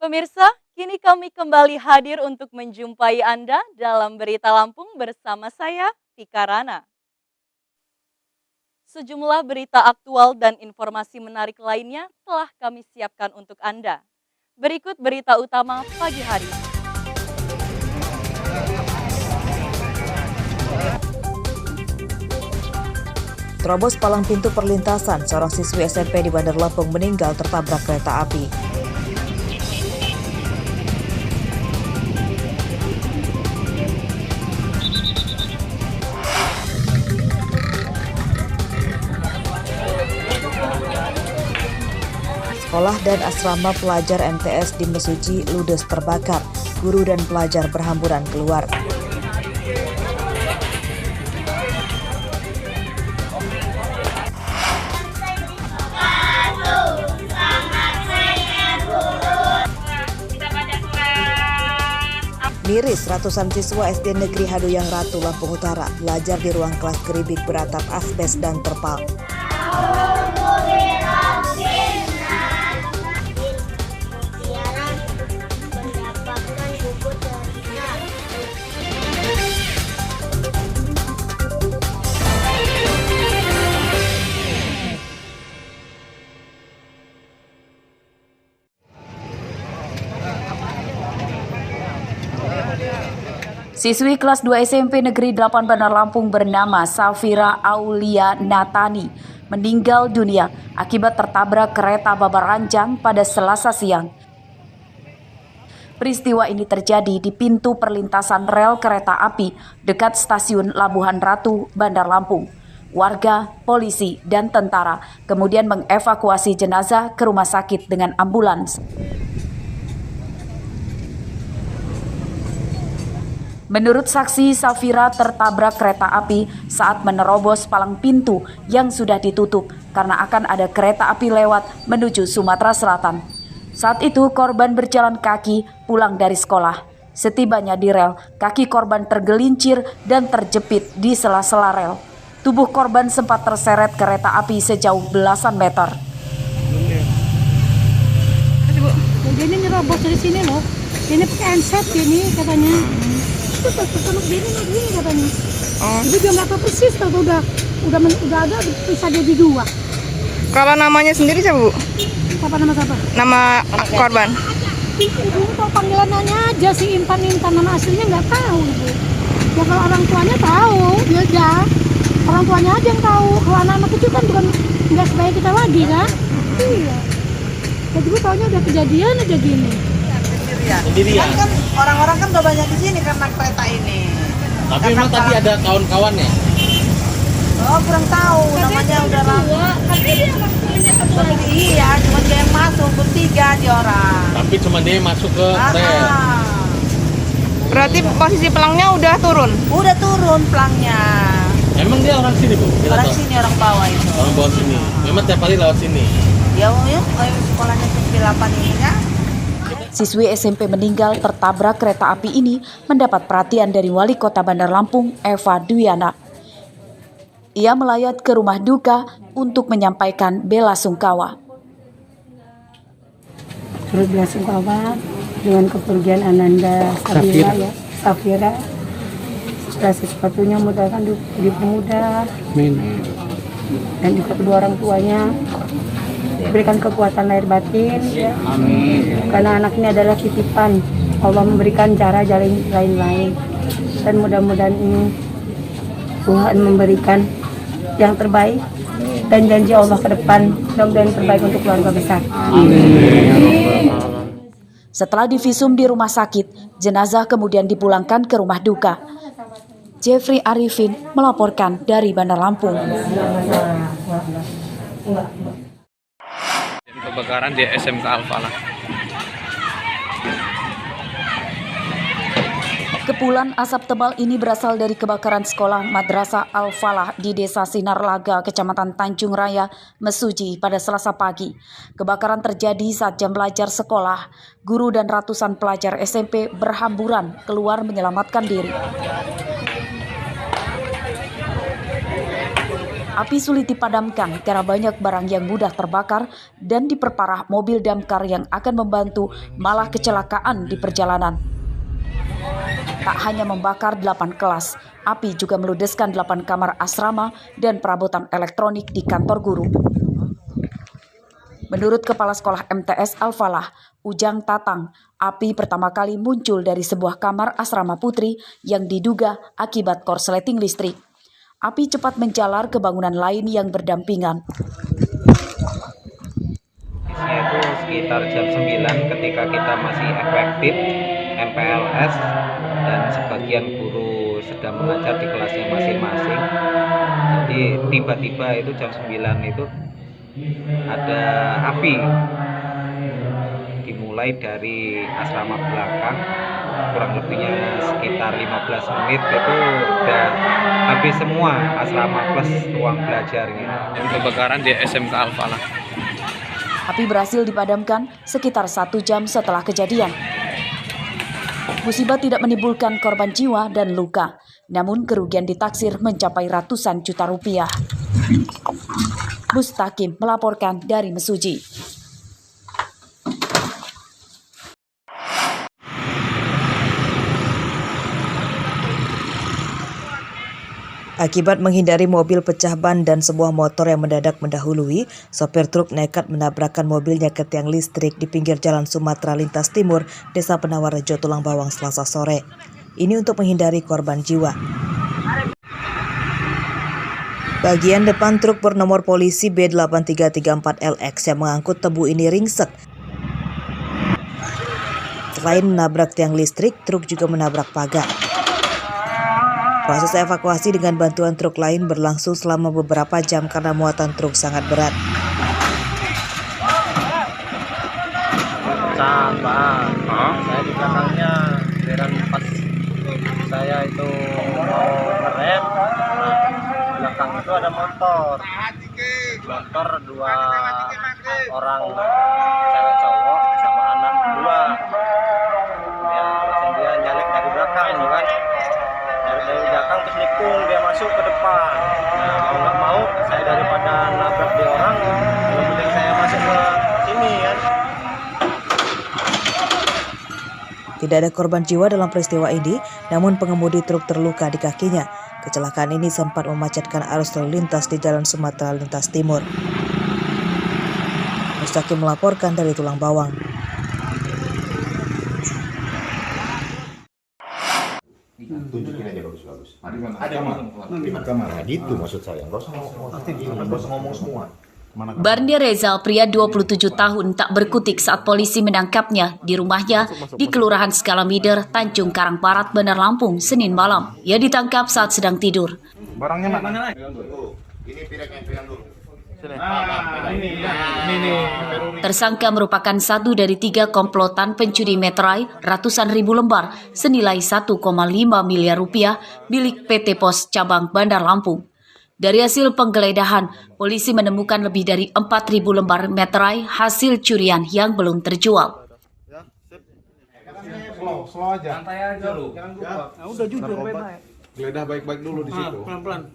Pemirsa, kini kami kembali hadir untuk menjumpai Anda dalam Berita Lampung bersama saya, Vika Rana. Sejumlah berita aktual dan informasi menarik lainnya telah kami siapkan untuk Anda. Berikut berita utama pagi hari ini. Terobos palang pintu perlintasan, seorang siswi SMP di Bandar Lampung meninggal tertabrak kereta api. Sekolah dan asrama pelajar MTS di Mesuji ludes terbakar. Guru dan pelajar berhamburan keluar. Miris, ratusan siswa SD Negeri Haduyang Ratu, Lampung Utara belajar di ruang kelas geribik beratap asbes dan terpal. Siswi kelas 2 SMP Negeri 8 Bandar Lampung bernama Safira Aulia Natani meninggal dunia akibat tertabrak kereta Babaranjang pada Selasa siang. Peristiwa ini terjadi di pintu perlintasan rel kereta api dekat stasiun Labuhan Ratu, Bandar Lampung. Warga, polisi, dan tentara kemudian mengevakuasi jenazah ke rumah sakit dengan ambulans. Menurut saksi, Safira tertabrak kereta api saat menerobos palang pintu yang sudah ditutup karena akan ada kereta api lewat menuju Sumatera Selatan. Saat itu korban berjalan kaki pulang dari sekolah. Setibanya di rel, kaki korban tergelincir dan terjepit di sela-sela rel. Tubuh korban sempat terseret kereta api sejauh belasan meter. Ini nyerobos dari sini loh. Ini pakai handset ini katanya. Terus gini katanya. Itu juga nggak tahu persis, kalau udah ada bisa jadi dua. Kalau namanya sendiri siapa, Bu? Nama siapa? Nama korban. Ibu tahu panggilannya aja si Intan, nama aslinya nggak tahu Ibu. Ya kalau orang tuanya tahu, ya aja. Orang tuanya aja yang tahu. Kalau anak-anak kecil kan bukan nggak sebaik kita lagi kan? Iya. Jadi Ibu taunya udah kejadian aja gini. Sendirian. Kan orang-orang kan udah banyak di sini karena kereta ini. Tapi memang tadi ada kawan-kawannya. Oh, kurang tahu. Namanya udah lama. Tapi dia waktunya Iya, cuma dia yang masuk, bertiga di orang. Tapi cuma dia masuk ke rel. Berarti posisi pelangnya udah turun? Udah turun pelangnya. Emang dia orang sini, Bu? Orang sini, orang bawah itu. Orang bawah sini. Memang tiap hari lewat sini. Ya, sekolahnya SMP 8 ini kan. Siswi SMP meninggal tertabrak kereta api ini mendapat perhatian dari Wali Kota Bandar Lampung, Eva Duyana. Ia melayat ke rumah duka untuk menyampaikan bela sungkawa. Terus bela sungkawa dengan kepergian Ananda Safira. Segala sesuatunya mudahkan di pemuda. Dan juga kedua orang tuanya berikan kekuatan lahir batin. Amin. Karena anak ini adalah titipan. Allah memberikan cara jalan lain-lain. Dan mudah-mudahan ini Tuhan memberikan yang terbaik dan janji Allah ke depan mudah-mudahan terbaik untuk keluarga besar. Amin. Setelah divisum di rumah sakit, jenazah kemudian dipulangkan ke rumah duka. Jeffrey Arifin melaporkan dari Bandar Lampung. Kebakaran di SMK Al-Falah. Kepulan asap tebal ini berasal dari kebakaran sekolah Madrasah Al-Falah di Desa Sinar Laga, Kecamatan Tanjung Raya, Mesuji pada Selasa pagi. Kebakaran terjadi saat jam belajar sekolah. Guru dan ratusan pelajar SMP berhamburan keluar menyelamatkan diri. Api sulit dipadamkan karena banyak barang yang mudah terbakar dan diperparah mobil damkar yang akan membantu malah kecelakaan di perjalanan. Tak hanya membakar 8 kelas, api juga meludeskan 8 kamar asrama dan perabotan elektronik di kantor guru. Menurut Kepala Sekolah MTS Al-Falah, Ujang Tatang, api pertama kali muncul dari sebuah kamar asrama putri yang diduga akibat korsleting listrik. Api cepat menjalar ke bangunan lain yang berdampingan. Itu sekitar jam 9 ketika kita masih efektif MPLS dan sebagian guru sedang mengajar di kelasnya masing-masing. Jadi tiba-tiba itu jam 9 itu ada api. Dimulai dari asrama belakang, kurang lebihnya sekitar 15 menit itu udah habis semua asrama plus ruang belajarnya. Ini kebakaran di SMK Al-Falah. Api berhasil dipadamkan sekitar 1 jam setelah kejadian. Musibah tidak menimbulkan korban jiwa dan luka, namun kerugian ditaksir mencapai ratusan juta rupiah. Mustaqim melaporkan dari Mesuji. Akibat menghindari mobil pecah ban dan sebuah motor yang mendadak mendahului, sopir truk nekat menabrakkan mobilnya ke tiang listrik di pinggir Jalan Sumatera Lintas Timur, Desa Penawar Rejo, Tulang Bawang, Selasa sore. Ini untuk menghindari korban jiwa. Bagian depan truk bernomor polisi B8334LX yang mengangkut tebu ini ringsek. Selain menabrak tiang listrik, truk juga menabrak pagar. Proses evakuasi dengan bantuan truk lain berlangsung selama beberapa jam karena muatan truk sangat berat. Pecah, Pak. Saya di belakangnya, giliran pas saya itu mau ngerem, belakang itu ada motor 2 orang, cewek cowok sama anak 2. Ya, langsung dia nyalip dari belakang, kan? Dari belakang terus nikung, dia masuk ke depan. Nah, mau nggak mau, saya daripada nabrak di orang, lebih penting saya masuk ke sini, kan? Tidak ada korban jiwa dalam peristiwa ini, namun pengemudi truk terluka di kakinya. Kecelakaan ini sempat memacetkan arus lalu lintas di Jalan Sumatera Lintas Timur. Mustaqim melaporkan dari Tulang Bawang. Tunjukin aja bagus-bagus. Ada kamar. Gitu maksud saya. Nggak usah ngomong semua. Barndy Rezal, pria 27 tahun, tak berkutik saat polisi menangkapnya di rumahnya di Kelurahan Skalamider, Tanjung Karang Barat, Bandar Lampung, Senin malam. Ia ditangkap saat sedang tidur. Barangnya mana? Ini pireknya pegang dulu. Tersangka merupakan satu dari 3 komplotan pencuri meterai ratusan ribu lembar senilai 1,5 miliar rupiah milik PT Pos Cabang Bandar Lampung. Dari hasil penggeledahan, polisi menemukan lebih dari 4.000 lembar meterai hasil curian yang belum terjual. Slow aja. Santai aja lu. Nah, udah jujur baik-baik. Geledah baik-baik dulu di situ. Pelan-pelan.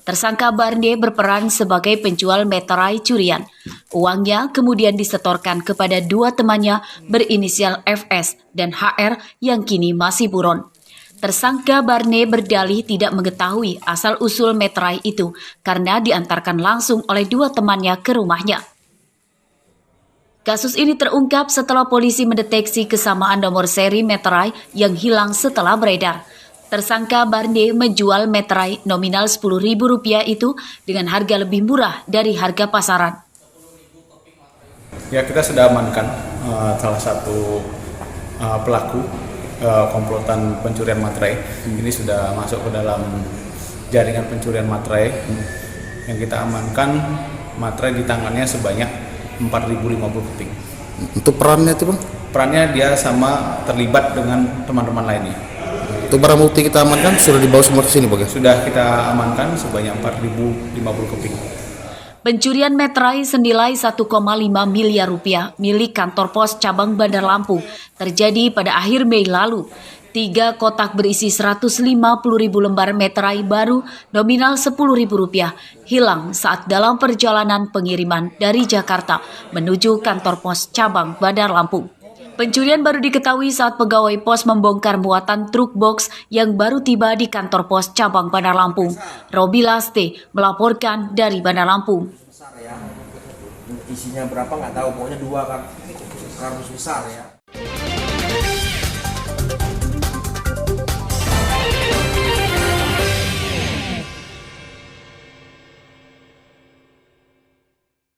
Tersangka Barndy berperan sebagai penjual meterai curian. Uangnya kemudian disetorkan kepada 2 temannya berinisial FS dan HR yang kini masih buron. Tersangka Barndy berdalih tidak mengetahui asal-usul meterai itu karena diantarkan langsung oleh 2 temannya ke rumahnya. Kasus ini terungkap setelah polisi mendeteksi kesamaan nomor seri meterai yang hilang setelah beredar. Tersangka Barndy menjual meterai nominal Rp10.000 itu dengan harga lebih murah dari harga pasaran. Ya, kita sudah amankan salah satu pelaku komplotan pencurian materai. Ini sudah masuk ke dalam jaringan pencurian materai. Yang kita amankan materai di tangannya sebanyak 4.050 keping. Untuk perannya itu, Bang? Perannya dia sama terlibat dengan teman-teman lainnya. Untuk barang bukti kita amankan sudah dibawa semua ke sini, Bang? Sudah kita amankan sebanyak 4.050 keping. Pencurian meterai senilai 1,5 miliar rupiah milik kantor pos cabang Bandar Lampung terjadi pada akhir Mei lalu. 3 kotak berisi 150.000 lembar meterai baru nominal Rp10.000 hilang saat dalam perjalanan pengiriman dari Jakarta menuju kantor pos cabang Bandar Lampung. Pencurian baru diketahui saat pegawai pos membongkar muatan truk box yang baru tiba di kantor pos cabang Bandar Lampung. Robi Laste melaporkan dari Bandar Lampung. Isinya berapa nggak tahu, pokoknya 2 kardus besar ya.